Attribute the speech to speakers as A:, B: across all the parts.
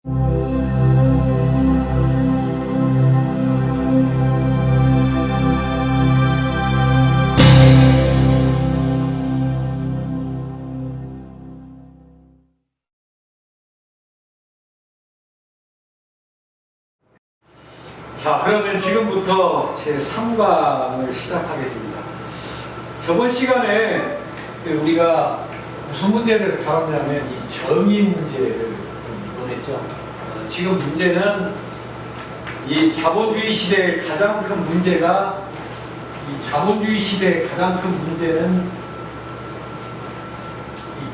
A: 자, 그러면 지금부터 제 3강을 시작하겠습니다. 저번 시간에 우리가 무슨 문제를 다뤘냐면 이 정의 문제를 좀 논했죠. 지금 문제는 이 자본주의 시대의 가장 큰 문제가 이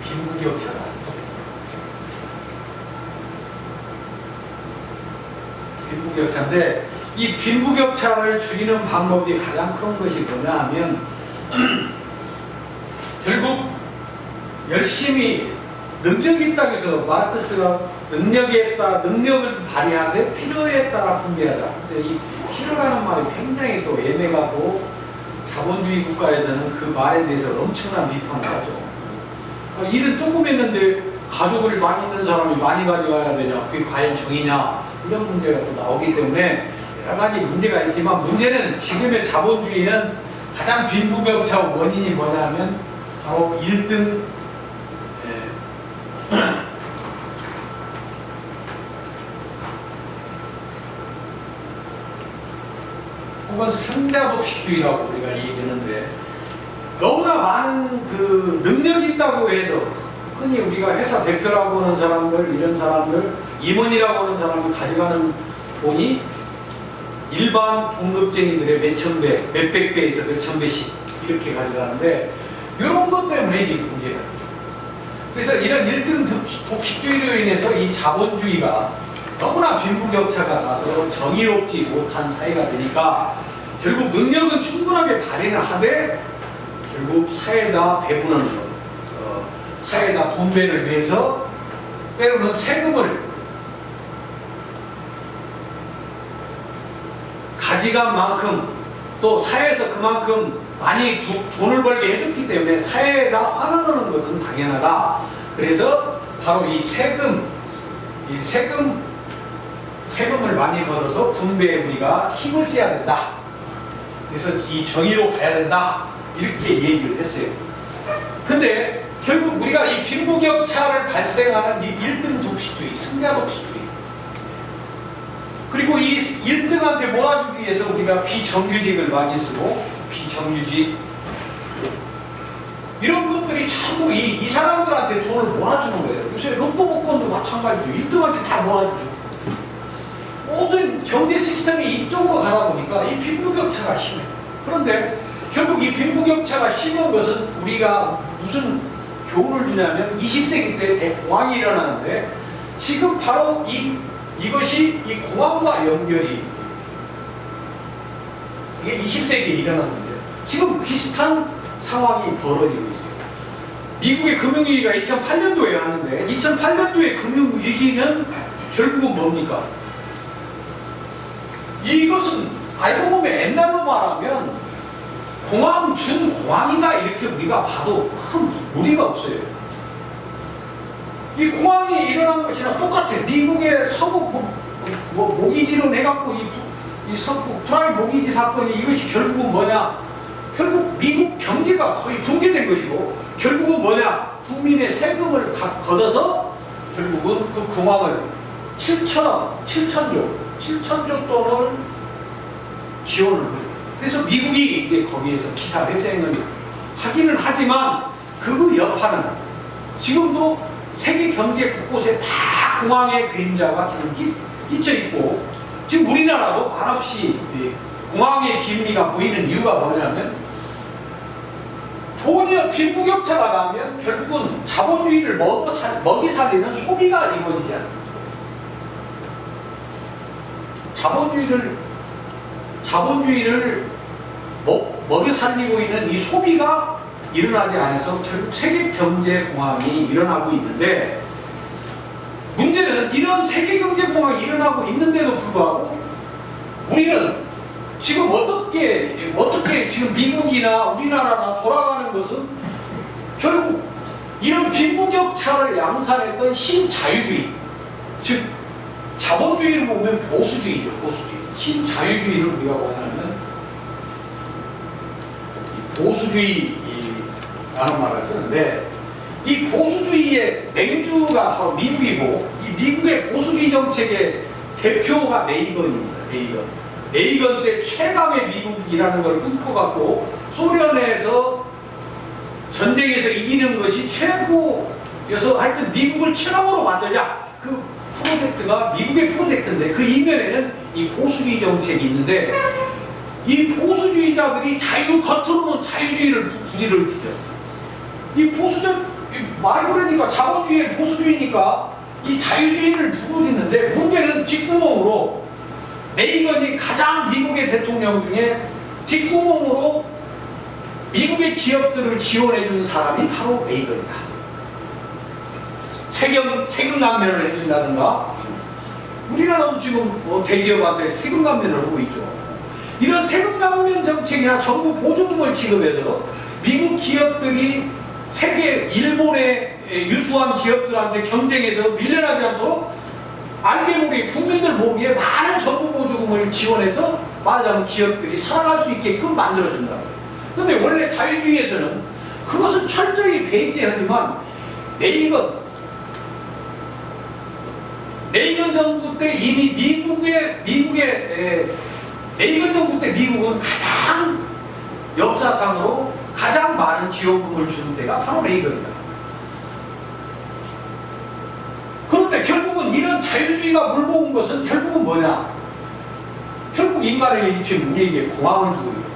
A: 빈부격차다. 빈부격차인데 이 빈부격차를 줄이는 방법이 가장 큰 것이 뭐냐 하면 결국 열심히 능력이 있다고 해서 마르크스가 능력을 발휘하되 필요에 따라 분배하자. 근데 이 필요라는 말이 굉장히 또 애매하고 자본주의 국가에서는 그 말에 대해서 엄청난 비판을 하죠. 일은 조금 했는데 가족을 많이 있는 사람이 많이 가져가야 되냐, 그게 과연 정의냐, 이런 문제가 또 나오기 때문에 여러 가지 문제가 있지만, 문제는 지금의 자본주의는 가장 빈부격차 원인이 뭐냐면 바로 1등 혹은 승자독식주의라고 우리가 얘기하는데, 너무나 많은 그 능력이 있다고 해서 흔히 우리가 회사 대표라고 하는 사람들, 이런 사람들, 임원이라고 하는 사람이 가져가는 돈이 일반 공급쟁이들의 몇천 배, 몇백 배에서 몇천 배씩 이렇게 가져가는데, 이런 것 때문에 이게 문제가 돼요. 그래서 이런 1등 독식주의로 인해서 이 자본주의가 너무나 빈부격차가 나서 정의롭지 못한 사회가 되니까 결국 능력은 충분하게 발휘를 하되 결국 사회에다 배분하는 것, 사회에다 분배를 위해서 때로는 세금을 가져간 만큼 또 사회에서 그만큼 많이 돈을 벌게 해줬기 때문에 사회에다 환원하는 것은 당연하다. 그래서 바로 이 세금을 많이 걷어서 분배에 우리가 힘을 써야 된다. 그래서 이 정의로 가야 된다. 이렇게 얘기를 했어요. 근데 결국 우리가 이 빈부격차를 발생하는 이 1등 독식주의, 승자 독식주의, 그리고 이 1등한테 몰아주기 위해서 우리가 비정규직을 많이 쓰고, 비정규직 이런 것들이 전부 이 사람들한테 돈을 몰아주는 거예요. 요새 로또 복권도 마찬가지죠. 1등한테 다 몰아주죠. 모든 경제 시스템이 이쪽으로 가다 보니까 이 빈부격차가 심해요. 그런데 결국 이 빈부격차가 심한 것은 우리가 무슨 교훈을 주냐면 20세기 때 대공황이 일어나는데, 지금 바로 이것이 이 공황과 연결이, 이게 20세기에 일어난 건데요. 지금 비슷한 상황이 벌어지고 있어요. 미국의 금융위기가 2008년도에 왔는데, 2008년도의 금융위기는 결국은 뭡니까? 이것은 알고 보면 옛날로 말하면 공황, 준공황이다 이렇게 우리가 봐도 큰 무리가 없어요. 이 공황이 일어난 것이랑 똑같아. 미국의 서부 모기지로 내갖고 이 서부 프라임 모기지 사건이, 이것이 결국은 뭐냐? 결국 미국 경제가 거의 붕괴된 것이고, 결국은 뭐냐? 국민의 세금을 걷어서 결국은 그 공황을 7천조 돈을 지원을 하죠. 그래서 미국이 이제 거기에서 기사회생을 하기는 하지만 그 여파는 지금도 세계 경제 곳곳에 다 공황의 그림자가 지금 끼쳐 있고, 지금 우리나라도 말없이 공황의 기미가 보이는 이유가 뭐냐면, 돈이 빈부격차가 나면 결국은 자본주의를 먹이 살리는 소비가 이루어지지 않아요. 자본주의를 먹여 살리고 있는 이 소비가 일어나지 않아서 결국 세계 경제 공황이 일어나고 있는데, 문제는 이런 세계 경제 공황이 일어나고 있는데도 불구하고 우리는 지금 어떻게 지금 미국이나 우리나라나 돌아가는 것은 결국 이런 빈부격차를 양산했던 신자유주의, 즉 자본주의를 보면 보수주의죠. 보수주의. 신자유주의를 우리가 뭐냐면 보수주의라는 말을 쓰는데, 이 보수주의의 맹주가 바로 미국이고, 이 미국의 보수주의 정책의 대표가 레이건입니다. 레이건 때 최강의 미국이라는 걸 꿈꿔갖고 소련에서 전쟁에서 이기는 것이 최고여서 하여튼 미국을 최강으로 만들자, 그 프로젝트가 미국의 프로젝트인데, 그 이면에는 이 보수주의 정책이 있는데, 이 보수주의자들이 겉으로는 자유주의를 부리를 지죠. 이 말 그러니까 자본주의의 보수주의니까 이 자유주의를 부르짖는데, 문제는 뒷구멍으로 레이건이 가장 미국의 대통령 중에 뒷구멍으로 미국의 기업들을 지원해주는 사람이 바로 레이건이다. 세금 감면을 해준다든가, 우리나라도 지금 대기업한테 세금 감면을 하고 있죠. 이런 세금 감면 정책이나 정부 보조금을 지급해서 미국 기업들이 일본의 유수한 기업들한테 경쟁해서 밀려나지 않도록 알게 모르게, 국민들 모르게 많은 정부 보조금을 지원해서 말하자면 기업들이 살아갈 수 있게끔 만들어준다. 그런데 원래 자유주의에서는 그것은 철저히 배제하지만, 레이건 정부 때 이미 레이건 정부 때 미국은 가장 역사상으로 가장 많은 지원금을 주는 데가 바로 레이건이다. 그런데 결국은 이런 자유주의가 물모은 것은 결국은 뭐냐? 결국 인간에게 일체인 우리에게 공황을 주고 있다.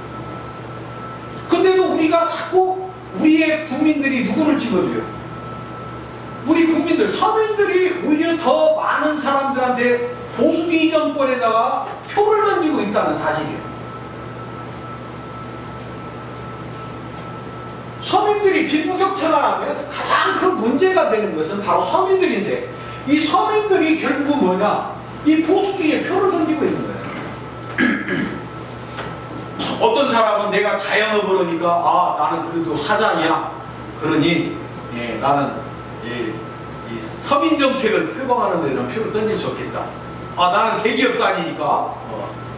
A: 근데도 우리가 자꾸 우리의 국민들이 누구를 찍어줘요? 우리 국민들, 서민들이 오히려 더 많은 사람들한테 보수주의 정권에다가 표를 던지고 있다는 사실이에요. 서민들이 빈부격차가 나면 가장 큰 문제가 되는 것은 바로 서민들인데, 이 서민들이 결국은 뭐냐? 이 보수주의에 표를 던지고 있는 거예요. 어떤 사람은 내가 자영업을 하니까 나는 그래도 사장이야. 그러니 나는 이 서민 정책을 표방하는 데는 표를 던질 수 없겠다. 나는 대기업 다니니까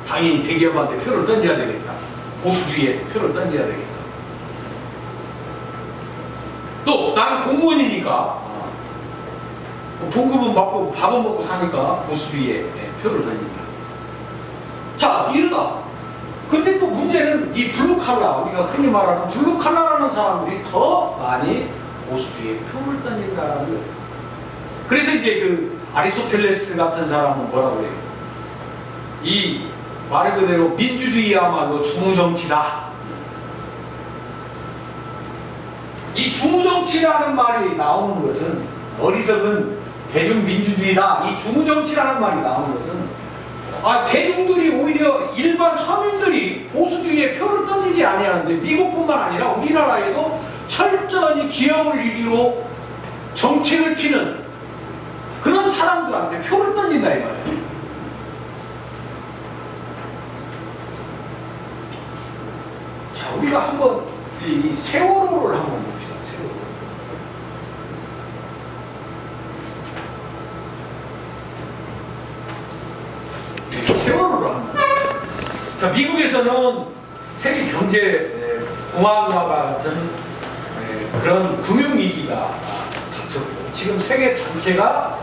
A: 당연히 대기업한테 표를 던져야 되겠다. 보수주의에 표를 던져야 되겠다. 또 나는 공무원이니까 봉급은 받고 밥은 먹고 사니까 보수주의에 표를 던진다. 자, 이러다. 근데 또 문제는 이 블루칼라, 우리가 흔히 말하는 블루칼라라는 사람들이 더 많이 보수주의에 표를 던진다는 거예요. 그래서 이제 그 아리스토텔레스 같은 사람은 뭐라고 그래요? 이 말 그대로 민주주의야말로 주무정치다. 이 주무정치라는 말이 나오는 것은, 어리석은 대중민주주의다, 이 주무정치라는 말이 나오는 것은 대중들이 오히려 일반 서민들이 보수주의에 표를 던지지 아니하는데, 미국뿐만 아니라 우리나라에도 철저히 기업을 위주로 정책을 피는 그런 사람들한테 표를 던진다 이 말이에요. 자, 우리가 한번 이 세월호를 한번 봅시다. 세월호를 한번. 자, 미국에서는 세계 경제 공황과 같은 그런 금융위기가 닥쳤고, 지금 세계 전체가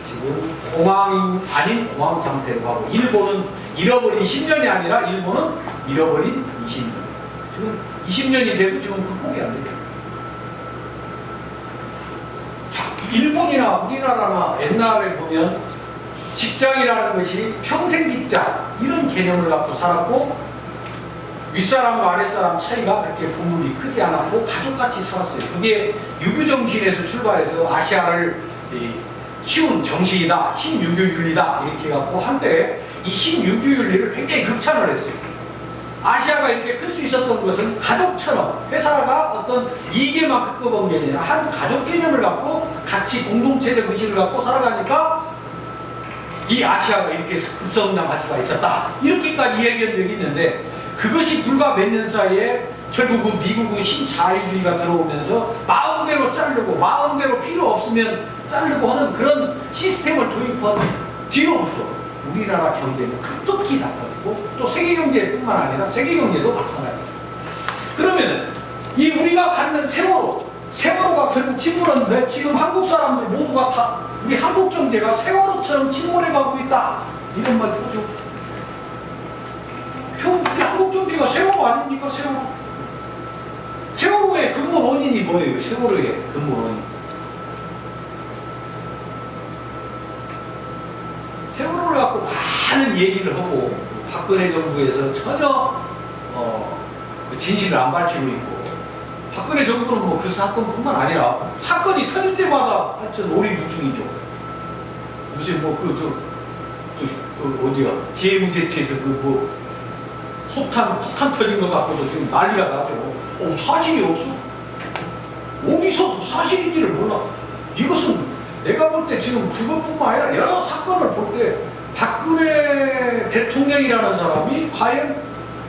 A: 지금 공황 아닌 공황 상태로 가고, 일본은 잃어버린 10년이 아니라 일본은 잃어버린 20년. 지금 20년이 돼도 지금 극복이 안 돼요. 자, 일본이나 우리나라나 옛날에 보면 직장이라는 것이 평생 직장 이런 개념을 갖고 살았고, 윗사람과 아랫사람 차이가 그렇게 분분히 크지 않았고 가족같이 살았어요. 그게 유교정신에서 출발해서 아시아를 키운 정신이다, 신유교윤리다 이렇게 갖고 한때 이 신유교윤리를 굉장히 극찬을 했어요. 아시아가 이렇게 클 수 있었던 것은 가족처럼, 회사가 어떤 이익에만 급급한 게 아니라 한 가족 개념을 갖고 같이 공동체적 의식을 갖고 살아가니까 이 아시아가 이렇게 급성장할 수가 있었다, 이렇게까지 이야기한 적이 있는데, 그것이 불과 몇 년 사이에 결국 그 미국의 신자유주의가 들어오면서 마음대로 자르고 마음대로 필요 없으면 자르고 하는 그런 시스템을 뒤로부터 우리나라 경제는 급속히 나빠지고 또 세계 경제뿐만 아니라 세계 경제도 마찬가지죠. 그러면 이 우리가 갖는 세월호가 결국 침몰했는데 지금 한국 사람들 모두가 다 우리 한국 경제가 세월호처럼 침몰해가고 있다 이런 말 보죠. 우리 한국 경제가 세월호 아닙니까? 세월호의 근본 원인이 뭐예요? 세월호의 근본 원인. 세월호를 갖고 많은 얘기를 하고 박근혜 정부에서 전혀 진실을 안 밝히고 있고 박근혜 정부는 뭐 그 사건뿐만 아니라 사건이 터질 때마다 하여튼 오리무중이죠. 요새 뭐 어디야 DMZ에서 폭탄 터진 것 갖고도 지금 난리가 나죠. 사실이 없어. 어디서 사실인지를 몰라. 이것은 내가 볼 때 지금 그것뿐만 아니라 여러 사건을 볼 때 박근혜 대통령이라는 사람이 과연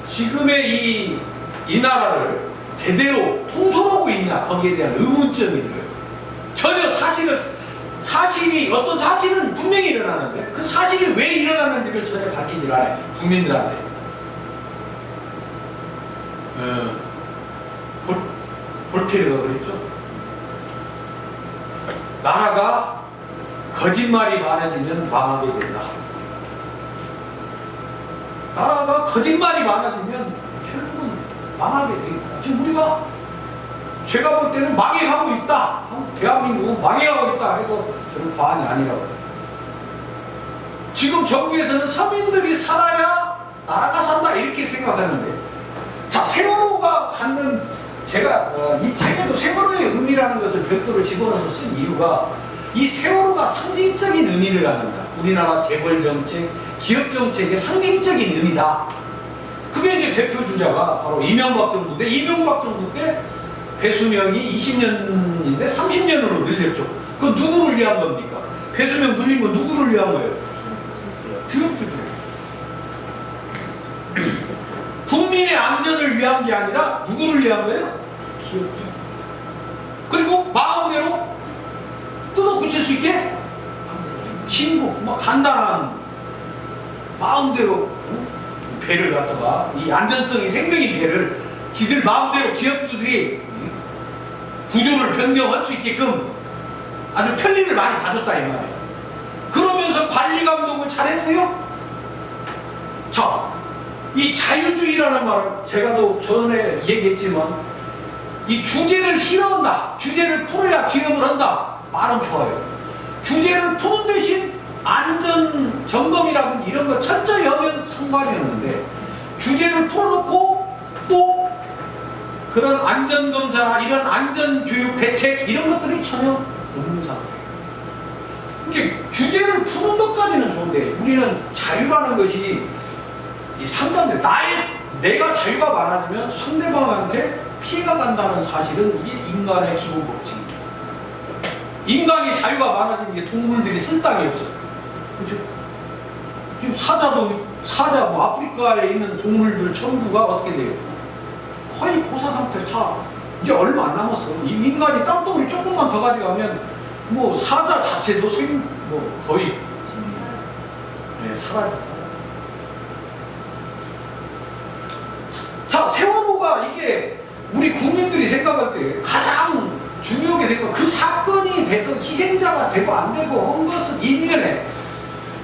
A: 지금의 이 나라를 제대로 통솔하고 있냐 거기에 대한 의문점이 들어요. 전혀 어떤 사실은 분명히 일어나는데 그 사실이 왜 일어나는지를 전혀 밝히질 않아요. 국민들한테. 볼테르가 그랬죠. 나라가 거짓말이 많아지면 망하게 된다. 나라가 거짓말이 많아지면 결국은 망하게 됩니다. 지금 제가 볼 때는 망해가고 있다. 대한민국은 망해가고 있다 해도 저는 과언이 아니라고 해요. 지금 정부에서는 서민들이 살아야 나라가 산다 이렇게 생각하는데 자 세월호가 갖는 제가 이 책에도 세월호의 의미라는 것을 별도로 집어넣어서 쓴 이유가 이 세월호가 상징적인 의미를 갖는다. 우리나라 재벌정책, 기업정책의 상징적인 의미다. 그게 이제 대표 주자가 바로 이명박 정부인데 이명박 정부 때 배수명이 20년인데 30년으로 늘렸죠. 그건 누구를 위한 겁니까? 배수명 늘린 건 누구를 위한 거예요? 기업주들. 국민의 안전을 위한 게 아니라 누구를 위한 거예요? 기업주. 그리고 마음대로 뜯어고칠 수 있게 신고, 간단한 마음대로 배를 갖다가 이 안전성이 생명인 배를 지들 마음대로 기업주들이 구조를 변경할 수 있게끔 아주 편리를 많이 봐줬다 이 말이에요. 그러면서 관리 감독을 잘했어요. 자, 이 자유주의라는 말은 제가 또 전에 얘기했지만 이 규제를 싫어한다. 규제를 풀어야 기업을 한다. 말은 좋아요. 규제를 푸는 대신 안전 점검이라든지 이런 거 철저히 하면 상관이 없는데 규제를 풀어놓고 또 그런 안전검사나 이런 안전교육 대책 이런 것들이 전혀 없는 상태. 이게 규제를 푸는 것까지는 좋은데 우리는 자유라는 것이 상관돼. 내가 자유가 많아지면 상대방한테 피해가 간다는 사실은 이게 인간의 기본 법칙입니다. 인간이 자유가 많아지는 게 동물들이 쓸 땅이 없어요. 그죠? 지금 사자 아프리카에 있는 동물들 전부가 어떻게 돼요? 거의 고사 상태 다 이제 얼마 안 남았어. 이 인간이 땅덩어리 조금만 더 가져가면 뭐 사자 자체도 거의 사라졌어. 자, 세월호가 이게 우리 국민들이 생각할 때 가장 중요하게 생각, 그 사건이 돼서 희생자가 되고 안 되고 한 것은 이면에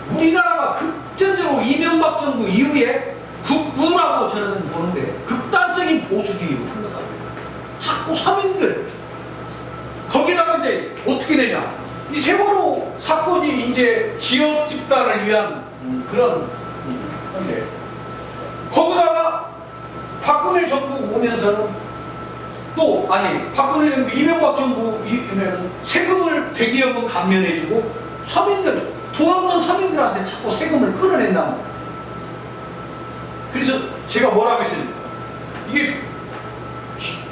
A: 우리나라가 급전적으로 이명박 정부 이후에 극우라고 저는 보는데 극단적인 보수주의로 흘러가고 자꾸 서민들 거기다가 이제 어떻게 되냐 이 세월호 사건이 이제 기업 집단을 위한 그런 건데 거기다가 박근혜 정부 오면서는 박근혜 정부 이명박 정부 이면은 세금을 대기업은 감면해주고 서민들 돈 없는 서민들한테 자꾸 세금을 끌어낸다는 거예요. 그래서 제가 뭐라고 했습니까? 이게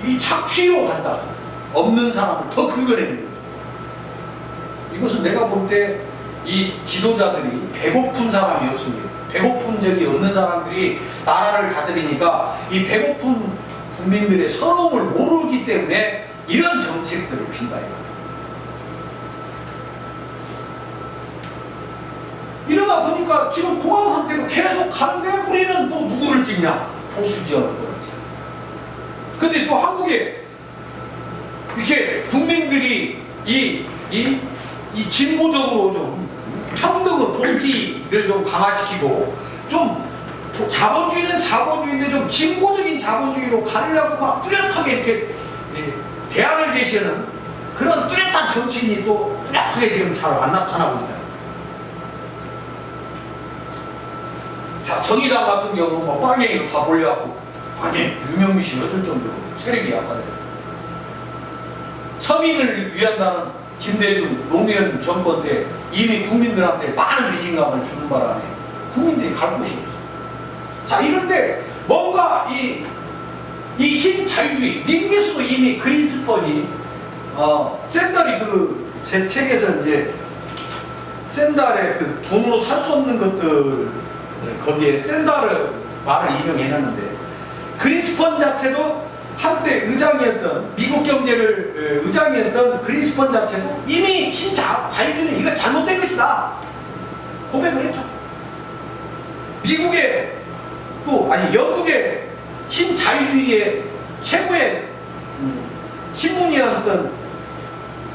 A: 이 착취로 간다. 없는 사람을 더 긁어내는 거죠. 이것은 내가 볼 때 이 지도자들이 배고픈 사람이 없습니다. 배고픈 적이 없는 사람들이 나라를 다스리니까 이 배고픈 국민들의 서러움을 모르기 때문에 이런 정책들을 핀다 이거예요. 이러다 보니까 지금 공황 상태로 계속 가는데 우리는 또 누구를 찍냐? 보수 지역을 찍지. 근데 또 한국에 이렇게 국민들이 이 진보적으로 좀 평등의 복지를 좀 강화시키고 좀 자본주의는 자본주의인데 좀 진보적인 자본주의로 가려고 막 뚜렷하게 이렇게 대안을 제시하는 그런 뚜렷한 정치인이 또 뚜렷하게 지금 잘 안 나타나고 있다. 자, 정의당 같은 경우는 뭐 빨갱이로 다 몰려갖고 완전 유명무실 어쩔 정도로 세력이 약화돼. 서민을 위한다는 김대중 노무현 정권 때 이미 국민들한테 많은 배신감을 주는 바람에 국민들이 갈 곳이 없어. 자, 이럴 때 뭔가 이 신자유주의, 미국에서도 이미 그린스펀이 샌달이 제 책에서 이제 샌달의 그 돈으로 살 수 없는 것들 거기에 샌달의 말을 인용해놨는데 그린스펀 자체도 한때 의장이었던 미국 경제를 의장이었던 그린스펀 자체도 이미 신자유주의는 이거 잘못된 것이다 고백을 했죠. 미국의 영국의 신자유주의의 최고의 신문이었던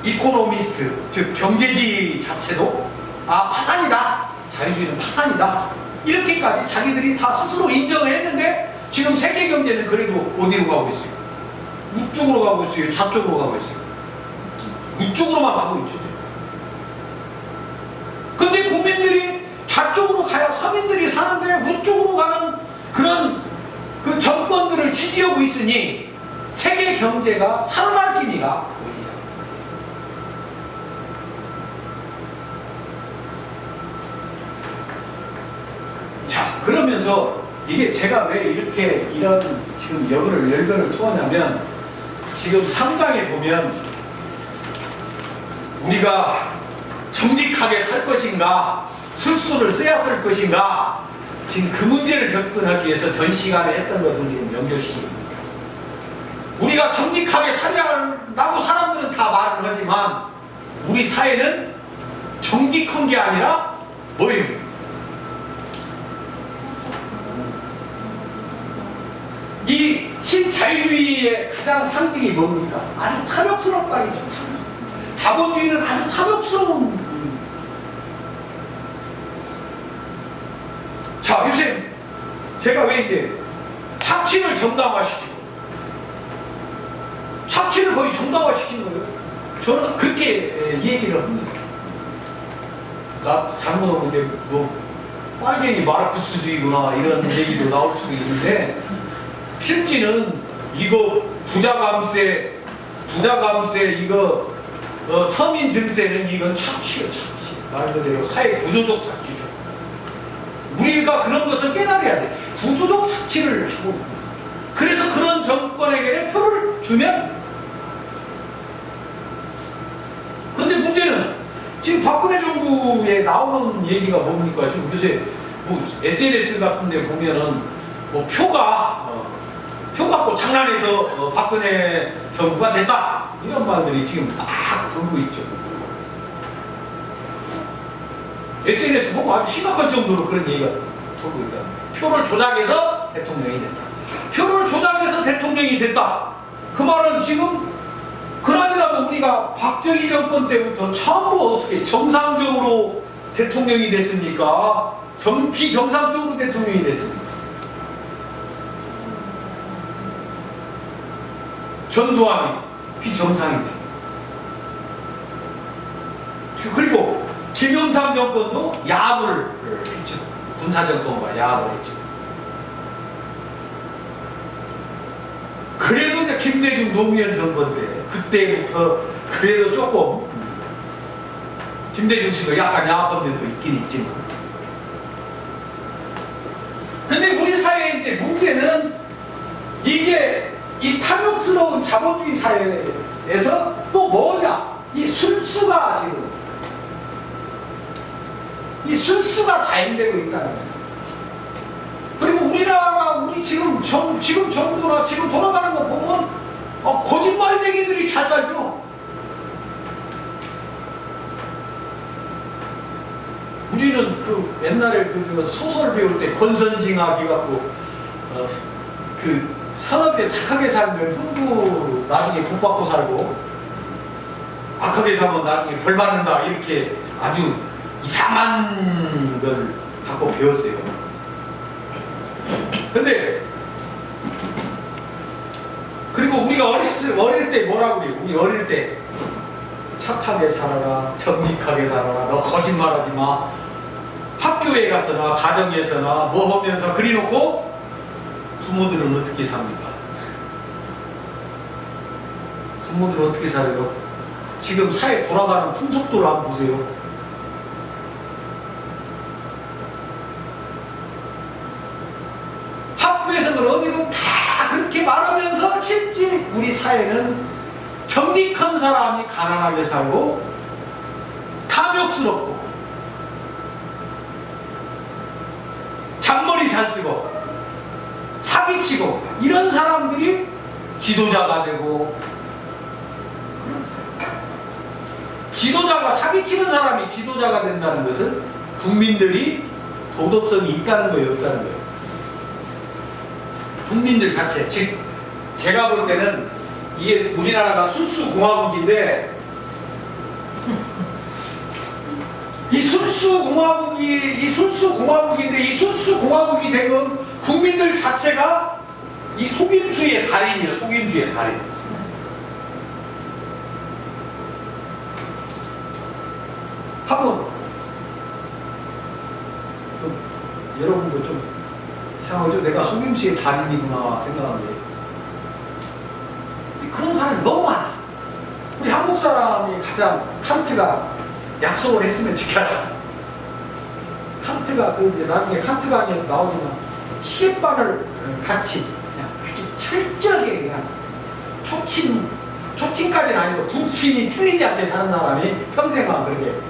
A: 이코노미스트 즉 경제지 자체도 파산이다, 자유주의는 파산이다 이렇게까지 자기들이 다 스스로 인정을 했는데 지금 세계 경제는 그래도 어디로 가고 있어요? 우쪽으로 가고 있어요? 좌쪽으로 가고 있어요? 우쪽으로만 가고 있죠. 근데 국민들이 좌쪽으로 가야 서민들이 사는데 우쪽으로 가는 그런 그 정권들을 지지하고 있으니 세계 경제가 살아날 기미가 보이지 않아요. 자, 그러면서 이게 제가 왜 이렇게 이런 지금 열변을 토하냐면 지금 3장에 보면 우리가 정직하게 살 것인가 술수를 써야 쓸 것인가 지금 그 문제를 접근하기 위해서 전 시간에 했던 것을 지금 연결시킵니다. 우리가 정직하게 살아야 한다고 사람들은 다 말을 하지만 우리 사회는 정직한 게 아니라 뭐예요? 이 신자유주의의 가장 상징이 뭡니까? 아주 탐욕스러운 말이죠. 자본주의는 아주 탐욕스러운. 자, 요새 제가 왜 이제 착취를 정당화시키고 착취를 거의 정당화시킨 거예요. 저는 그렇게 얘기를 합니다. 나 잘못하면 이제 뭐 빨갱이 마르크스주의구나 이런 얘기도 나올 수도 있는데 실제는 이거 부자감세 이거 서민 증세는 이건 착취요, 착취. 말 그대로 사회 구조적 착취죠. 우리가 그런 것을 깨달아야 돼. 구조적 착취를 하고 그래서 그런 정권에게 표를 주면 근데 문제는 지금 박근혜 정부에 나오는 얘기가 뭡니까? 지금 요새 뭐 SNS 같은 데 보면은 뭐 표 갖고 장난해서 박근혜 정부가 됐다 이런 말들이 지금 막 돌고 있죠. SNS 보면 아주 심각한 정도로 그런 얘기가 돌고 있다. 표를 조작해서 대통령이 됐다. 표를 조작해서 대통령이 됐다. 그 말은 지금 그러니라도 우리가 박정희 정권 때부터 전부 어떻게 정상적으로 대통령이 됐습니까? 비정상적으로 대통령이 됐습니까? 전두환이 비정상이죠. 그리고 김영삼 정권도 야합을 했죠. 군사정권과 야합을 했죠. 그래도 이제 김대중 노무현 정권 때 그때부터 그래도 조금 김대중 씨도 약간 야합한 면도 있긴 있지만 근데 우리 사회의 이제 문제는 이게 이 탐욕스러운 자본주의 사회에서 또 뭐냐? 이 술수가 자행되고 있다는 거예요. 그리고 우리나라 우리 지금 정부나 지금 돌아가는 거 보면 거짓말쟁이들이 잘 살죠. 우리는 그 옛날에 그 소설 배울 때 권선징악 해갖고 그 선업에 착하게 살면 흉부 나중에 복 받고 살고 악하게 살면 나중에 벌 받는다 이렇게 아주 이상한 걸 갖고 배웠어요. 근데 그리고 우리가 어릴 때 뭐라고 그래요? 우리 어릴 때 착하게 살아라, 정직하게 살아라, 너 거짓말하지 마. 학교에 가서나 가정에서나 뭐 하면서 그리놓고 부모들은 어떻게 삽니까? 부모들은 어떻게 살아요? 지금 사회 돌아가는 풍속도를 한번 보세요. 학교에서는 어디고 다 그렇게 말하면서 실제 우리 사회는 정직한 사람이 가난하게 살고 탐욕스럽고 잔머리 잘 쓰고 사기치고 이런 사람들이 지도자가 되고 그런 사람. 지도자가 사기치는 사람이 지도자가 된다는 것은 국민들이 도덕성이 있다는 거예요, 없다는 거예요. 국민들 자체, 즉 제가 볼 때는 이게 우리나라가 순수공화국인데 이 순수공화국이 되면 국민들 자체가 이 속임수의 달인이에요. 속임수의 달인. 한번 좀 여러분도 좀 이상하죠? 내가 속임수의 달인이구나 생각한 게 그런 사람이 너무 많아. 우리 한국 사람이 가장 칸트가 약속을 했으면 지켜라. 칸트가 그 이제 나중에 칸트 강의에 나오지만 시계바늘 같이 그냥 이렇게 철저하게 그냥 초침까지는 아니고 부침이 틀리지 않게 사는 사람이 평생만 그렇게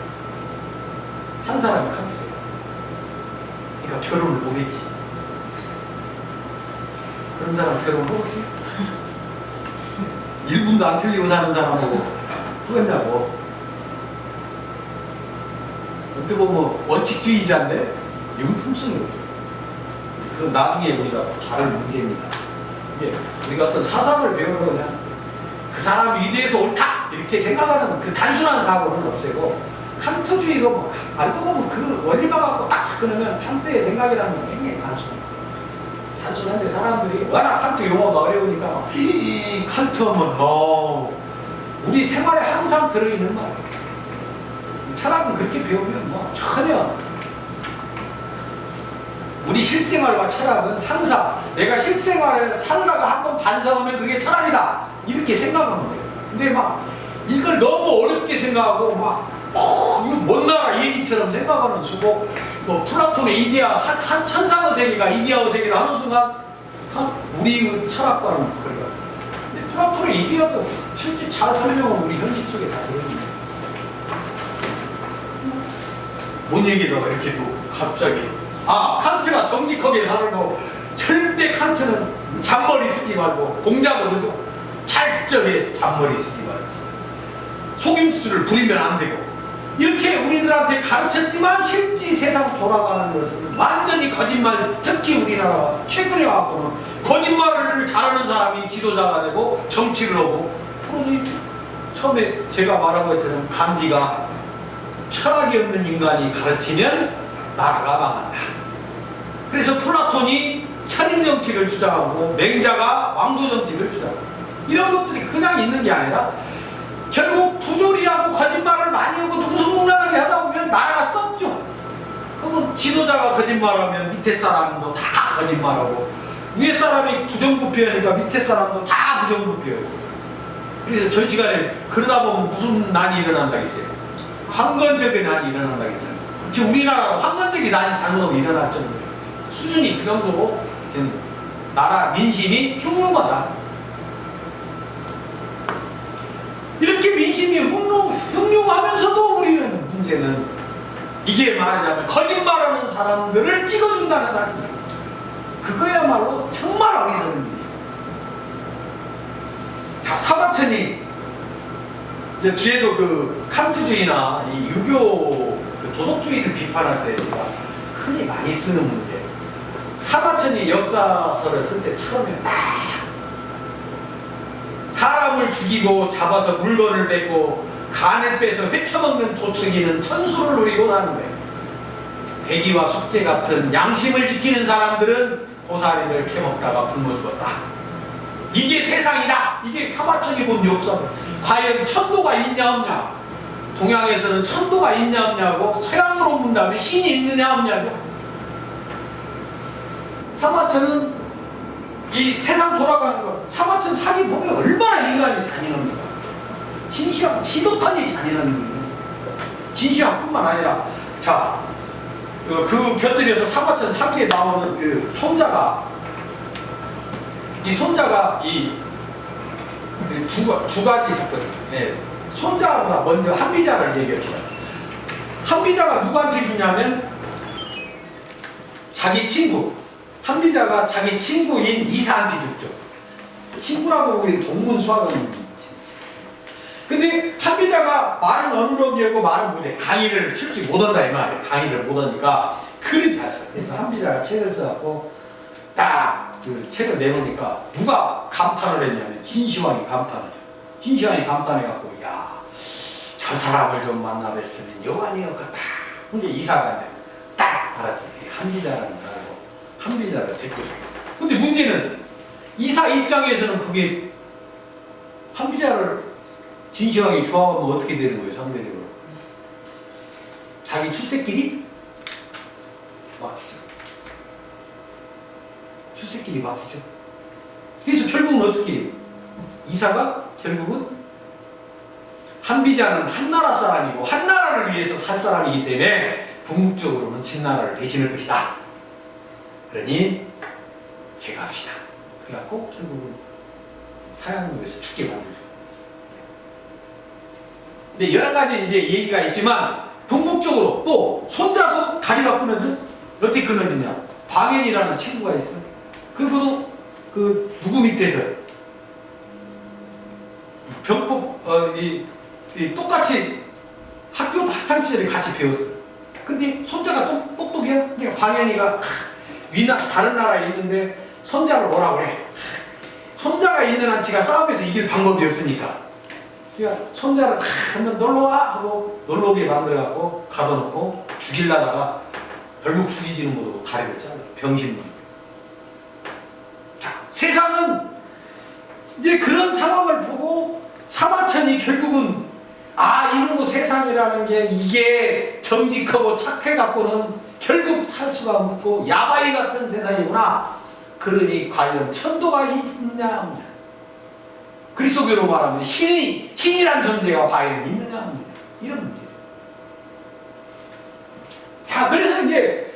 A: 산 사람이 칸트죠. 그러니까 결혼을 못했지. 그런 사람 결혼 해보세요. 1분도 안 틀리고 사는 사람하고 하겠냐고. 어떻게 보면 원칙주의자인데 융통성이 없죠. 그건 나중에 우리가 다른 문제입니다. 이게 우리가 어떤 사상을 배우고 그냥 그 사람이 위대해서 옳다 이렇게 생각하는 그 단순한 사고는 없애고 칸트주의로 알고 보면 그 원리만 갖고 딱 접근하면 칸트의 생각이라는 건 굉장히 단순한데 사람들이 워낙 칸트 용어가 어려우니까 막 칸트 하면 우리 생활에 항상 들어있는 말. 철학은 그렇게 배우면 뭐 전혀 우리 실생활과 철학은 항상 내가 실생활을 살다가 한번 반성하면 그게 철학이다 이렇게 생각하면 돼요. 근데 막 이걸 너무 어렵게 생각하고 막 이거 먼 나라 얘기처럼 생각하는 수고 뭐 플라톤의 이데아 한 천상의 세계가 이데아의 세계를 하는 순간 우리의 철학과는 거리가. 근데 플라톤의 이데아도 실제 잘 설명은 우리 현실 속에 다 들어있는. 뭔 얘기다가 이렇게 또 갑자기 칸트가 정직하게 살고 절대 칸트는 잔머리 쓰지 말고 공자도 그러죠. 철저하게 잔머리 쓰지 말고 속임수를 부리면 안 되고 이렇게 우리들한테 가르쳤지만 실제 세상 돌아가는 것은 완전히 거짓말. 특히 우리나라가 최근에 와서는 거짓말을 잘하는 사람이 지도자가 되고 정치를 하고 그러니 처음에 제가 말한 것처럼 간디가 철학이 없는 인간이 가르치면 나라가 망한다. 그래서 플라톤이 철인 정치를 주장하고 맹자가 왕도 정치를 주장하고 이런 것들이 그냥 있는 게 아니라 결국 부조리하고 거짓말을 많이 하고 동성동란하게 하다 보면 나라가 썩죠. 그러면 지도자가 거짓말하면 밑에 사람도 다 거짓말하고 위에 사람이 부정부패하니까 밑에 사람도 다 부정부패하고 그래서 전 시간에 그러다 보면 무슨 난이 일어난다 했어요. 황건적인 난이 일어난다 했잖아요. 지금 우리나라가 황건적인 난이 잘못하면 일어날 정도예요. 수준이 그 정도로 지금 나라 민심이 흉흉하다. 이렇게 민심이 흉흉하면서도 우리는 문제는 이게 말하자면 거짓말하는 사람들을 찍어준다는 사실이에요. 그거야말로 정말 어리석은 일이에요. 자, 사마천이 이제 뒤에도 그 칸트주의나 이 유교 그 그 도덕주의를 비판할 때 우리가 흔히 많이 쓰는 문제. 사마천이 역사서를 쓸 때 처음에 딱 사람을 죽이고 잡아서 물건을 뺏고 간을 빼서 회쳐먹는 도척이는 천수를 누리고 사는데 백의와 숙제 같은 양심을 지키는 사람들은 고사리를 캐먹다가 굶어 죽었다. 이게 세상이다. 이게 사마천이 본 역사. 과연 천도가 있냐 없냐. 동양에서는 천도가 있냐 없냐고 서양으로 문다면 신이 있느냐 없냐죠. 사마천은 이 세상 돌아가는 것, 사마천 사기 보면 얼마나 인간이 잔인합니까? 진시황 지독하니 잔인한 거예요. 진시황뿐만 아니라 자, 그 곁들여서 사마천 사기에 나오는 그 손자가 이 두 가지 사건이에요. 네. 손자가 먼저 한비자를 얘기했죠. 한비자가 누구한테 주냐면 자기 친구. 한비자가 자기 친구인 이사한테 죽죠. 친구라고 우리 동문수학은. 근데 한비자가 말은 어느러기하고 말은 못해. 강의를 실제 못한다 이 말이에요. 강의를 못하니까 글을 잘 써. 그래서 한비자가 책을 써갖고 딱 그 책을 내놓으니까 누가 감탄을 했냐면 진시황이 감탄하죠. 진시황이 감탄해갖고 야, 저 사람을 좀 만나 뵀으면 여관이었겠다. 근데 이사가 이제 딱 알았지. 한비자라는 걸 알고 한비자를 데리고 줘. 근데 문제는 이사 입장에서는 그게 한비자를 진시황이 좋아하면 어떻게 되는 거예요, 상대적으로? 자기 출세길이 막히죠. 출세길이 막히죠. 그래서 결국은 어떻게 해요? 이사가 결국은 한비자는 한나라 사람이고 한나라를 위해서 살 사람이기 때문에 궁극적으로는 진나라를 대신할 것이다. 그러니 제가 합시다. 그래갖고 결국은 사양록에서 죽게 만들죠. 근데 여러 가지 이제 얘기가 있지만 궁극적으로 또 손자도 다리가 끊어져. 어떻게 끊어지냐? 방현이라는 친구가 있어. 그리고 그 누구 밑에서 병법 똑같이 학교 학창 시절에 같이 배웠어. 근데 손자가 똑똑해요. 그러니까 방현이가 다른 나라에 있는데 손자를 오라고 그래. 손자가 있는 한 지가 싸움에서 이길 방법이 없으니까. 그러니까 손자를 한번 놀러와 하고 놀러오게 만들어갖고 가둬놓고 죽이려다가 결국 죽이지는 못하고 다리를 잘라. 병신만. 자, 세상은 이제 그런 상황을 보고 사마천이 결국은 이런 거 세상이라는 게 이게 정직하고 착해갖고는 결국 살 수가 없고 야바이 같은 세상이구나. 그러니 과연 천도가 있느냐 없느냐. 그리스도교로 말하면 신이란 존재가 과연 있느냐 없느냐. 이런 문제예요. 자, 그래서 이제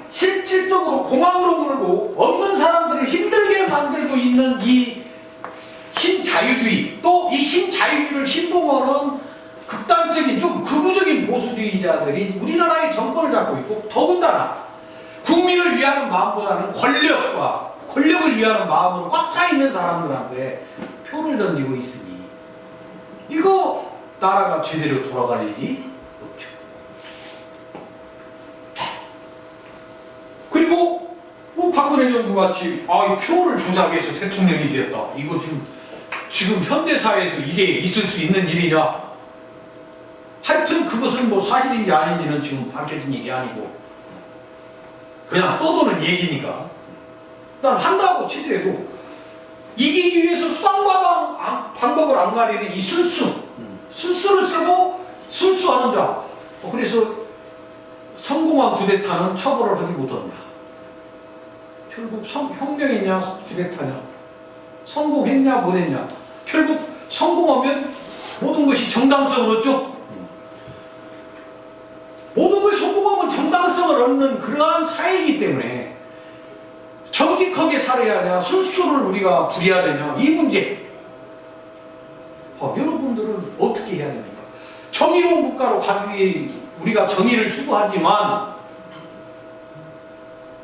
A: 실질적으로 공황으로 물고 없는 사람들을 힘들게 만들고 있는 이 신자유주의, 또 이 신자유주의를 신봉하는 극단적인 좀 극우적인 보수주의자들이 우리나라의 정권을 잡고 있고, 더군다나 국민을 위하는 마음보다는 권력을 위하는 마음으로 꽉 차 있는 사람들한테 표를 던지고 있으니 이거 나라가 제대로 돌아갈 일이 없죠. 그리고 박근혜 정부 같이 표를 조작해서 대통령이 되었다. 이거 지금 현대사회에서 이게 있을 수 있는 일이냐? 하여튼 그것은 뭐 사실인지 아닌지는 지금 밝혀진 얘기 아니고 그냥 떠도는 얘기니까 일단 한다고 치더라도 이기기 위해서 수단 방법을 안 가리는 이 술수를 쓰고 술수하는 자. 그래서 성공한 쿠데타는 처벌을 하지 못한다. 결국 혁명이냐 쿠데타냐, 성공했냐 못했냐. 결국 성공하면 모든 것이 정당성을 얻죠. 모든 것이 성공하면 정당성을 얻는 그러한 사회이기 때문에 정직하게 살아야 하냐, 술수를 우리가 부려야 되냐, 이 문제. 여러분들은 어떻게 해야 됩니까? 정의로운 국가로 가기 위해 우리가 정의를 추구하지만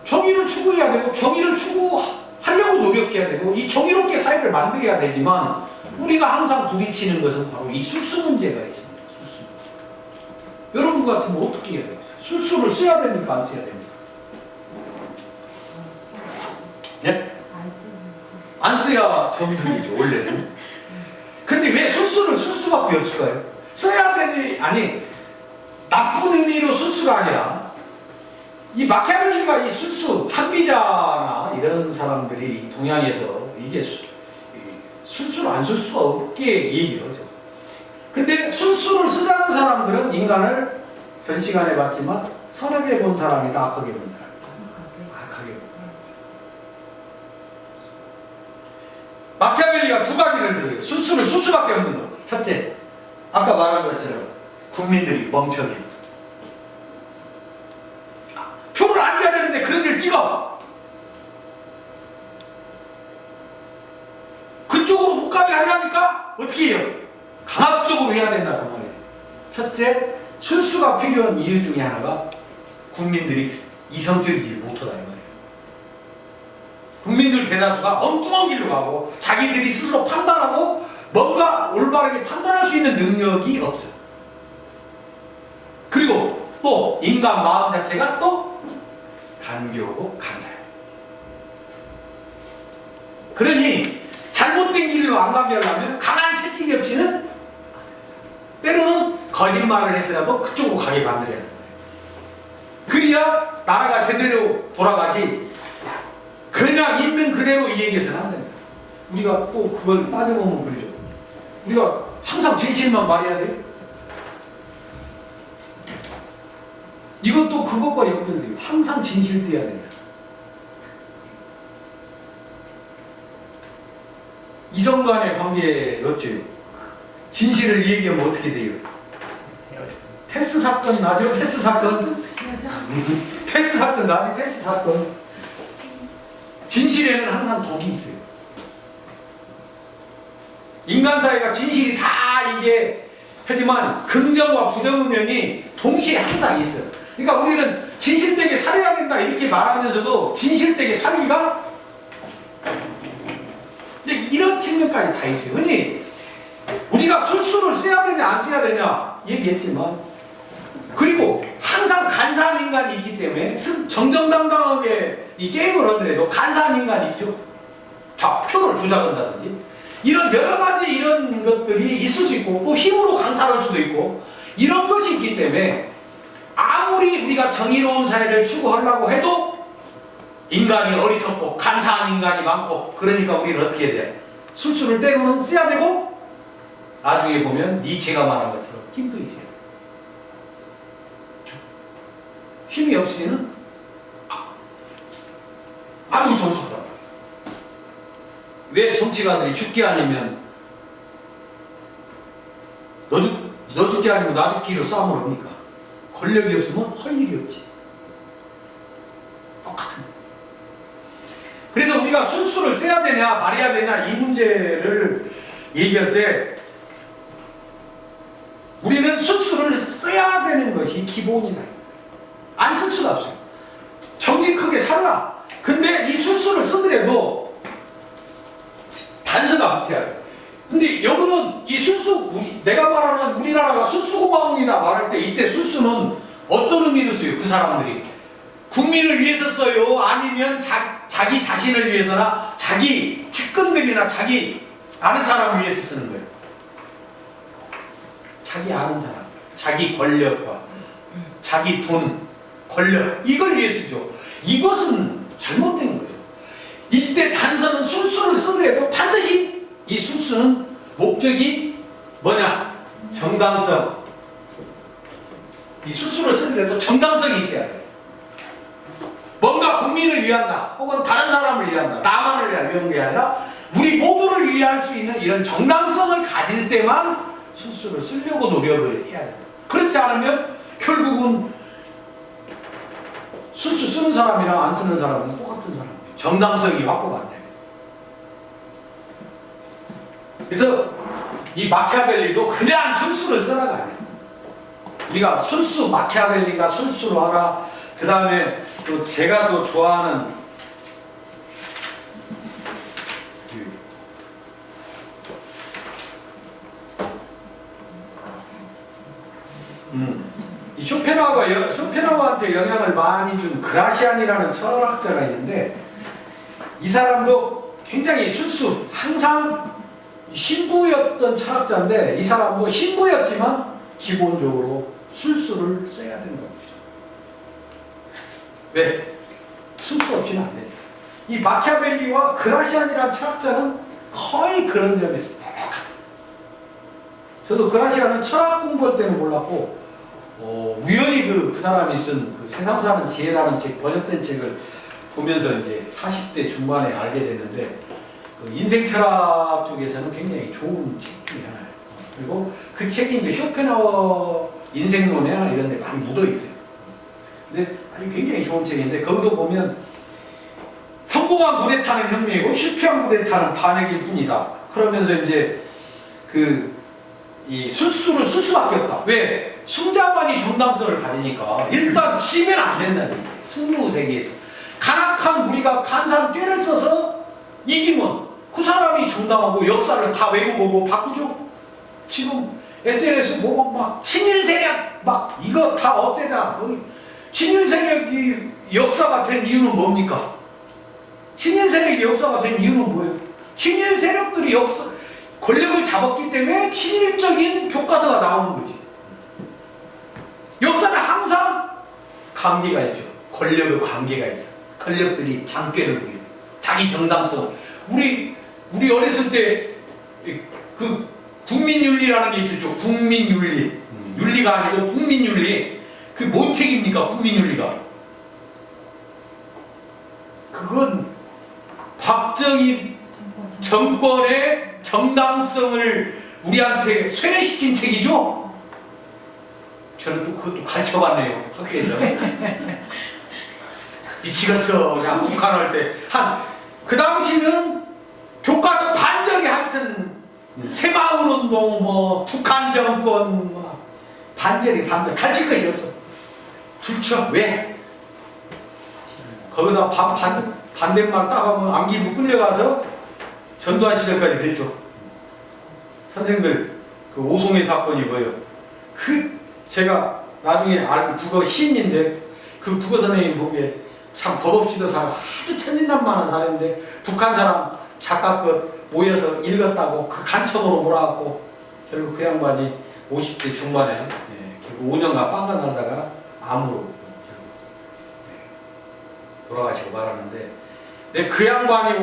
A: 정의를 추구해야 되고 정의를 추구하려고 노력해야 되고 이 정의롭게 사회를 만들어야 되지만 우리가 항상 부딪히는 것은 바로 이 술수 문제가 있습니다. 술수. 여러분 같으면 어떻게 해야 돼요? 술수를 써야 됩니까? 안 써야 됩니까? 네? 안 써야 정석이죠, 원래는. 근데 왜 술수를 쓸 수밖에 없을까요? 써야 되니, 아니, 나쁜 의미로 술수가 아니라, 이 마키아벨리가 이 술수, 한비자나 이런 사람들이 동양에서 이게 술수를 안 쓸 수가 없게 얘기를 하죠. 근데 술수를 쓰자는 사람들은 인간을 전 시간에 봤지만 선하게 본 사람이다, 악하게 본 사람. 악하게 본 사람. 마키아벨리가 두 가지를 들어요. 술수를 쓸 수밖에 없는 거. 첫째, 아까 말한 것처럼 국민들이 멍청해. 표를 안 줘야 되는데 그런 데를 찍어. 그쪽으로 못 가게 하려니까 어떻게 해요? 강압적으로 해야 된다 그 말이에요. 첫째, 술수가 필요한 이유 중에 하나가 국민들이 이성적이지 못하다 이 말이에요. 국민들 대다수가 엉뚱한 길로 가고 자기들이 스스로 판단하고 뭔가 올바르게 판단할 수 있는 능력이 없어요. 그리고 또 인간 마음 자체가 또 간교고 간사해요. 그러니 잘못된 길로 안 가게 하려면 강한 채찍이 없이는 때로는 거짓말을 해서라도 그쪽으로 가게 만들어야 돼요. 그래야 나라가 제대로 돌아가지 그냥 있는 그대로 얘기해서는 안 됩니다. 우리가 또 그걸 따져보면 그러죠. 우리가 항상 진실만 말해야 돼요. 이것도 그것과 연결돼요. 항상 진실돼야 된다. 이성 간의 관계 어째요? 진실을 얘기하면 어떻게 돼요? 테스 사건 나죠? 테스 사건? 테스 사건 나죠? 테스 사건. 진실에는 항상 독이 있어요. 인간 사회가 진실이 다 이게 하지만 긍정과 부정의 면이 동시에 항상 있어요. 그러니까 우리는 진실되게 살아야 된다 이렇게 말하면서도 진실되게 살기가 이런 측면까지 다 있어요. 흔히 우리가 술수를 써야 되냐 안 써야 되냐 얘기했지만 그리고 항상 간사한 인간이 있기 때문에 정정당당하게 이 게임을 하더라도 간사한 인간이 있죠. 자, 표를 조작한다든지 이런 여러 가지 이런 것들이 있을 수 있고 또 힘으로 강탈할 수도 있고 이런 것이 있기 때문에 아무리 우리가 정의로운 사회를 추구하려고 해도 인간이 어리석고 간사한 인간이 많고 그러니까 우리는 어떻게 해야 돼? 술수를 때로는 써야 되고 나중에 보면 니체가 말한 것처럼 힘도 있어요. 힘이 없이는 아무것도 없었다. 왜 정치가들이 죽기 아니면 너 죽기 아니면 나 죽기로 싸움을 합니까? 권력이 없으면 할 일이 없지. 똑같은. 그래서 우리가 술수를 써야 되냐 말해야 되냐 이 문제를 얘기할 때 우리는 술수를 써야 되는 것이 기본이다. 안 쓸 수가 없어요. 정직하게 살라. 근데 이 술수를 쓰더라도 단서가 붙여야 돼. 근데 여러분은 이 술수, 내가 말하는 우리나라가 술수공화국이나 말할 때 이때 술수는 어떤 의미로 써요? 그 사람들이 국민을 위해서 써요? 아니면 자기 자신을 위해서나 자기 측근들이나 자기 아는 사람을 위해서 쓰는 거예요? 자기 아는 사람, 자기 권력과 자기 돈, 권력 이걸 위해 쓰죠. 이것은 잘못된 거예요. 이때 단서는 술수를 쓰더라도 반드시 이 술수는 목적이 뭐냐? 정당성. 이 술수를 쓰더라도 정당성이 있어야 돼요. 뭔가 국민을 위한다 혹은 다른 사람을 위한다 나만을 위한 게 아니라 우리 모두를 위할 수 있는 이런 정당성을 가질 때만 술수를 쓰려고 노력을 해야 돼요. 그렇지 않으면 결국은 술수 쓰는 사람이랑 안 쓰는 사람은 똑같은 사람이에요. 정당성이 확보가 안 돼요. 그래서 이 마키아벨리도 그냥 술수를 쓰라가 아니에요. 우리가 술수, 마키아벨리가 술수로 하라. 그 다음에 또 제가 또 좋아하는 쇼펜하우어한테 영향을 많이 준 그라시안이라는 철학자가 있는데, 이 사람도 굉장히 술수, 항상 신부였던 철학자인데, 이 사람도 신부였지만 기본적으로 술수를 써야 되는 겁니다. 왜? 술수 없이는 안 돼요. 이 마키아벨리와 그라시안이라는 철학자는 거의 그런 점에서 똑같아요. 저도 그라시안은 철학 공부할 때는 몰랐고, 우연히 그 사람이 쓴 그 세상 사는 지혜라는 책, 번역된 책을 보면서 이제 40대 중반에 알게 됐는데, 그 인생 철학 쪽에서는 굉장히 좋은 책 중에 하나예요. 그리고 그 책이 이제 쇼펜하우어 인생론이나 이런 데 많이 묻어 있어요. 근데 아주 굉장히 좋은 책인데, 거기도 보면 성공한 무대타는 혁명이고 실패한 무대타는 반역일 뿐이다. 그러면서 이제 이 술수를 쓸 수밖에 없다. 왜? 승자만이 정당성을 가지니까 일단 치면 안 된다는 얘기예요. 승부 세계에서 간악한 무리가 간사한 꾀를 써서 이기면 그 사람이 정당하고 역사를 다 외우고 바꾸죠. 지금 SNS 막 친일 세력 막 이거 다 없애자. 친일 세력이 역사가 된 이유는 뭡니까? 친일 세력이 역사가 된 이유는 뭐예요? 친일 세력들이 권력을 잡았기 때문에 친일적인 교과서가 나오는 거지. 역사는 항상 관계가 있죠. 권력의 관계가 있어. 권력들이 장꾀를 부려요. 자기 정당성. 우리 어렸을 때 그 국민윤리라는 게 있었죠. 국민윤리. 윤리가 아니고 국민윤리. 그 뭔 책입니까? 국민윤리가. 그건 박정희 정권의 정당성을 우리한테 쇠뇌시킨 책이죠? 저는 또 그것도 가르쳐봤네요, 학교에서. 미치겠어. 그냥 북한 할 때. 그 당시는 교과서 반절이 하여튼, 새마을운동, 북한 정권, 반절. 가르칠 것이 없어. 좋죠. 왜? 거기다 반대말 따가면 안기부 끌려가서 전두환 시절까지 그랬죠. 선생님들, 그 오송의 사건이 뭐예요? 제가 나중에 국어 시인인데, 그 국어 선생님 보기에 참 법없이도 아주 천진난만한 사람인데, 북한 사람 작가 모여서 읽었다고 그 간첩으로 몰아갖고, 결국 그 양반이 50대 중반에, 결국 5년간 빵가 살다가 암으로 돌아가시고 말았는데, 그 양반이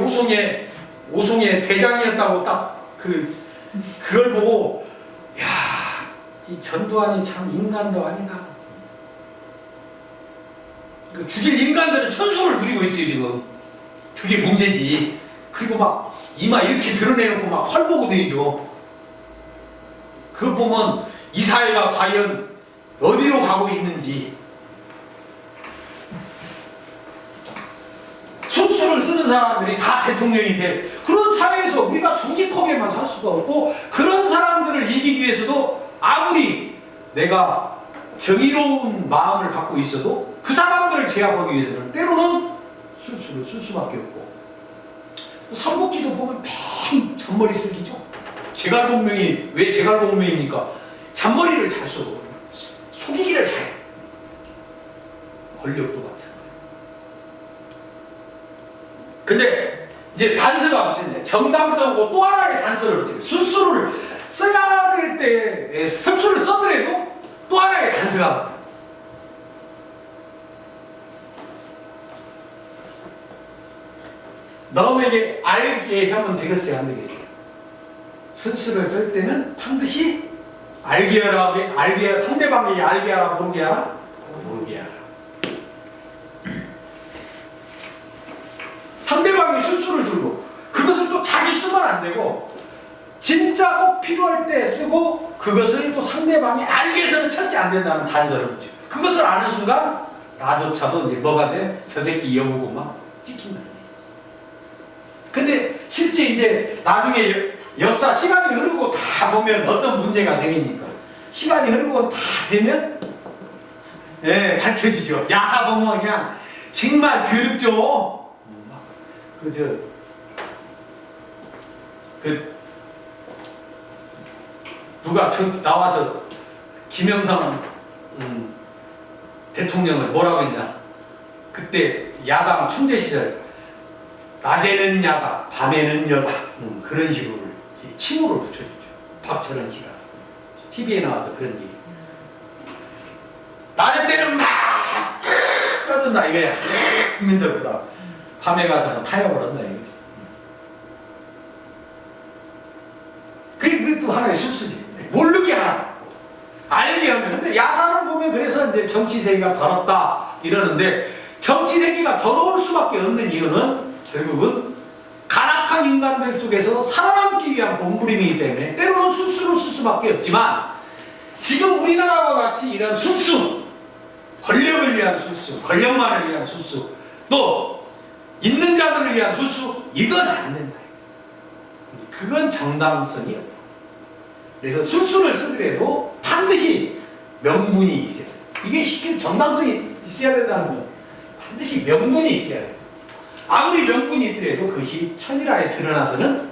A: 오송의 대장이었다고 딱 그걸 보고, 야, 이 전두환이 참 인간도 아니다. 죽일 인간들은 천수를 누리고 있어요, 지금. 그게 문제지. 그리고 막 이마 이렇게 드러내놓고 막 활 보고 다니죠. 그거 보면 이 사회가 과연 어디로 가고 있는지. 술수를 쓰는 사람들이 다 대통령이 돼. 그런 사회에서 우리가 정직하게만 살 수가 없고, 그런 사람들을 이기기 위해서도 아무리 내가 정의로운 마음을 갖고 있어도 그 사람들을 제압하기 위해서는 때로는 술수를 쓸 수밖에 없고, 삼국지도 보면 매일 잔머리 쓰기죠. 제갈공명이 왜 제갈공명입니까? 잔머리를 잘 써. 속이기를 잘해. 권력도 마찬가지. 근데 이제 단서가 무슨 정당성하고 또 하나의 단서를 붙여요. 술수를 써야 될 때 술수를 써더라도 또 하나의 단서가 붙어요. 너에게 알게 하면 되겠어요, 안 되겠어요? 술수를 쓸 때는 반드시 알게 하라, 상대방에게 알게 하라, 모르게 하라, 모르게 하라. 상대방이 술수를 들고 그것을 또 자기 쓰면 안 되고, 진짜 꼭 필요할 때 쓰고, 그것을 또 상대방이 알게 해서는 절대 안 된다는 단서를 붙여. 그것을 아는 순간 나조차도 이제 뭐가 돼? 저 새끼 여우고 막 찍힌다는 얘기지. 근데 실제 이제 나중에 역사 시간이 흐르고 다 보면 어떤 문제가 생깁니까? 시간이 흐르고 다 되면 밝혀지죠. 야사 보면 그냥 정말 더럽죠. 누가 나와서 김영삼 대통령을 뭐라고 했냐? 그때 야당 총재 시절 낮에는 야다, 밤에는 여다, 그런 식으로 칭호를 붙여줬죠. 박철원 씨가 TV에 나와서 그런 얘기. 낮에 때는 막 떠든다 이거야. 국민들보다 밤에 가서는 타협을 한다 이거지. 그게 또 하나의 술수지. 모르게 하나. 알게 하면. 근데 야사를 보면 그래서 이제 정치 세계가 더럽다 이러는데, 정치 세계가 더러울 수밖에 없는 이유는 결국은 간악한 인간들 속에서 살아남기 위한 몸부림이기 때문에 때로는 술수를 쓸 수밖에 없지만, 지금 우리나라와 같이 이런 술수, 권력을 위한 술수, 권력만을 위한 술수, 또 있는 자들을 위한 술수, 이건 안 된다. 그건 정당성이 없다. 그래서 술수를 쓰더라도 반드시 명분이 있어야 돼. 이게 쉽게 정당성이 있어야 된다는 건 반드시 명분이 있어야 돼. 아무리 명분이 있더라도 그것이 천일하에 드러나서는 안 돼.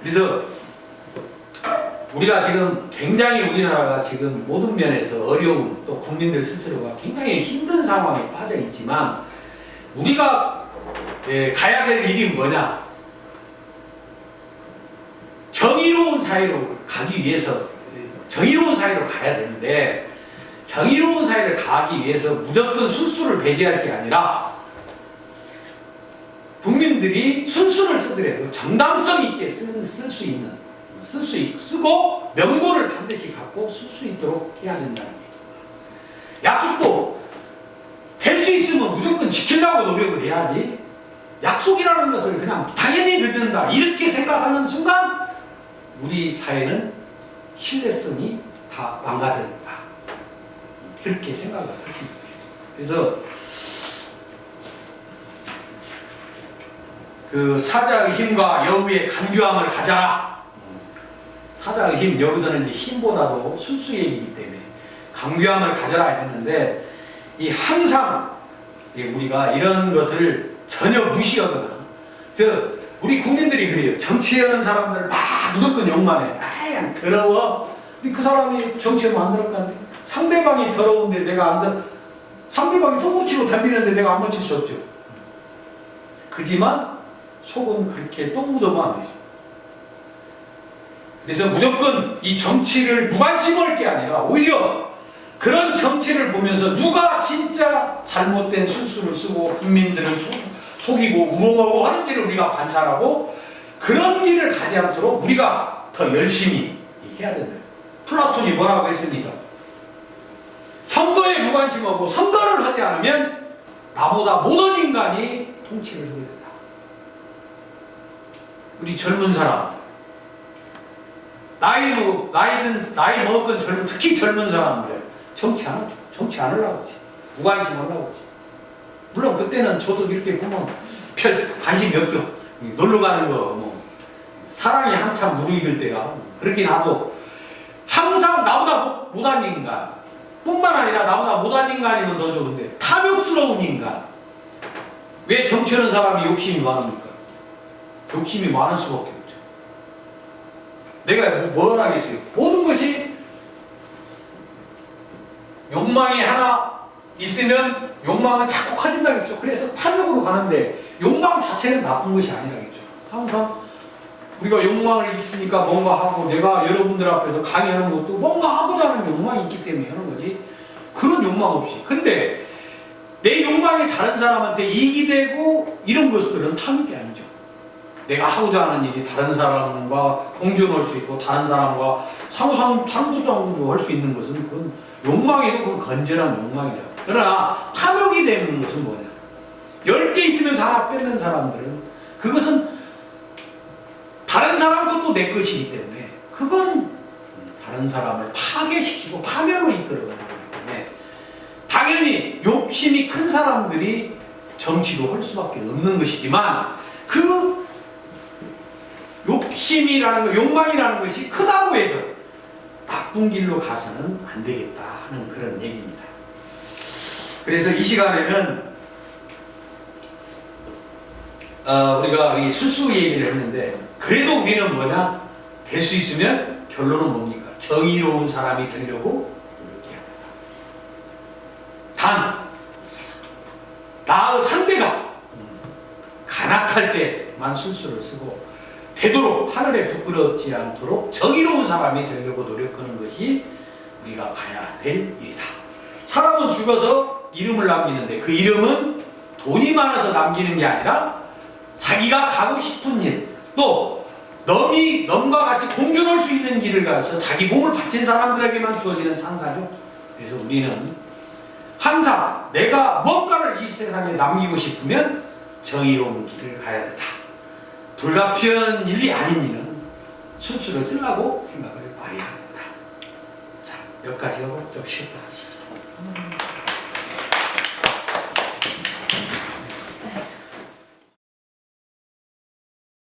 A: 그래서 우리가 지금 굉장히 우리나라가 지금 모든 면에서 어려운, 또 국민들 스스로가 굉장히 힘든 상황에 빠져 있지만, 우리가 가야 될 일이 뭐냐? 정의로운 사회로 가기 위해서, 정의로운 사회로 가야 되는데, 정의로운 사회를 가기 위해서 무조건 술수를 배제할 게 아니라, 국민들이 술수를 쓰더라도 정당성 있게 쓸 수 있는, 쓰고 명분을 반드시 갖고 쓸 수 있도록 해야 된다는 거예요. 약속도 될 수 있으면 무조건 지키려고 노력을 해야지, 약속이라는 것을 그냥 당연히 듣는다 이렇게 생각하는 순간 우리 사회는 신뢰성이 다 망가져 있다, 그렇게 생각을 하십니다. 그래서 그 사자의 힘과 여우의 간교함을 가져라. 사자의 힘, 여기서는 이제 힘보다도 술수 얘기이기 때문에 간교함을 가져라 했는데, 이 항상 우리가 이런 것을 전혀 무시하거나, 우리 국민들이 그래요. 정치하는 사람들 다 무조건 욕만 해. 그냥 더러워. 근데 그 사람이 정치하면 안 더럽까? 상대방이 더러운데 내가 상대방이 똥 묻히고 덤비는데 내가 안 묻힐 수 없죠. 그지만 속은 그렇게 똥 묻으면 안 되죠. 그래서 무조건 이 정치를 무관심할 게 아니라, 오히려 그런 정치를 보면서 누가 진짜 잘못된 술수를 쓰고 국민들을 속이고 우롱하고 하는지를 우리가 관찰하고, 그런 길을 가지 않도록 우리가 더 열심히 해야 된다. 플라톤이 뭐라고 했습니까? 선거에 무관심하고 선거를 하지 않으면 나보다 모든 인간이 통치를 하게 된다. 우리 젊은 사람, 나이 먹은 젊은, 특히 젊은 사람들 정치 안 하려고 하지. 무관심 하려고 하지. 물론 그때는 저도 이렇게 보면 별 관심이 없죠. 놀러 가는 거, 사랑이 한참 무르익을 때가 그렇긴 하도, 항상 나보다 못한 인간 뿐만 아니라 나보다 못한 인간이면 더 좋은데 탐욕스러운 인간. 왜 정치하는 사람이 욕심이 많습니까? 욕심이 많을 수밖에 없죠. 내가 뭘 하겠어요? 모든 것이 욕망이 하나 있으면 욕망은 자꾸 커진다겠죠. 그래서 탐욕으로 가는데 욕망 자체는 나쁜 것이 아니라겠죠. 항상 우리가 욕망을 있으니까 뭔가 하고, 내가 여러분들 앞에서 강의하는 것도 뭔가 하고자 하는 욕망이 있기 때문에 하는 거지, 그런 욕망 없이. 근데 내 욕망이 다른 사람한테 이익이 되고 이런 것들은 탐욕이 아니죠. 내가 하고자 하는 일이 다른 사람과 공존할 수 있고 다른 사람과 상부상조로 할 수 있는 것은 그건 욕망이고, 그건 건전한 욕망이다. 그러나 탐욕이 되는 것은 뭐냐? 10개 있으면 하나 뺏는 사람들은, 그것은 다른 사람 것도 내 것이기 때문에 그건 다른 사람을 파괴시키고 파멸로 이끌어가는 거기 때문에, 당연히 욕심이 큰 사람들이 정치도 할 수밖에 없는 것이지만, 그 욕심이라는 것, 욕망이라는 것이 크다고 해서 나쁜 길로 가서는 안 되겠다 하는 그런 얘기입니다. 그래서 이 시간에는 우리가 이 술수 얘기를 했는데, 그래도 우리는 뭐냐? 될 수 있으면 결론은 뭡니까? 정의로운 사람이 되려고 노력해야 나의 상대가 간악할 때만 술수를 쓰고 되도록 하늘에 부끄럽지 않도록 정의로운 사람이 되려고 노력하는 것이 우리가 가야 될 일이다. 사람은 죽어서 이름을 남기는데 그 이름은 돈이 많아서 남기는 게 아니라 자기가 가고 싶은 일, 또 넘과 같이 공존할 수 있는 길을 가서 자기 몸을 바친 사람들에게만 주어지는 찬사죠. 그래서 우리는 항상 내가 뭔가를 이 세상에 남기고 싶으면 정의로운 길을 가야 된다. 불가피한 일이 아닌 일은 술수를 쓰려고 생각을 많이 해야 된다. 자, 여기까지 하고 좀 쉬었다 하십시오.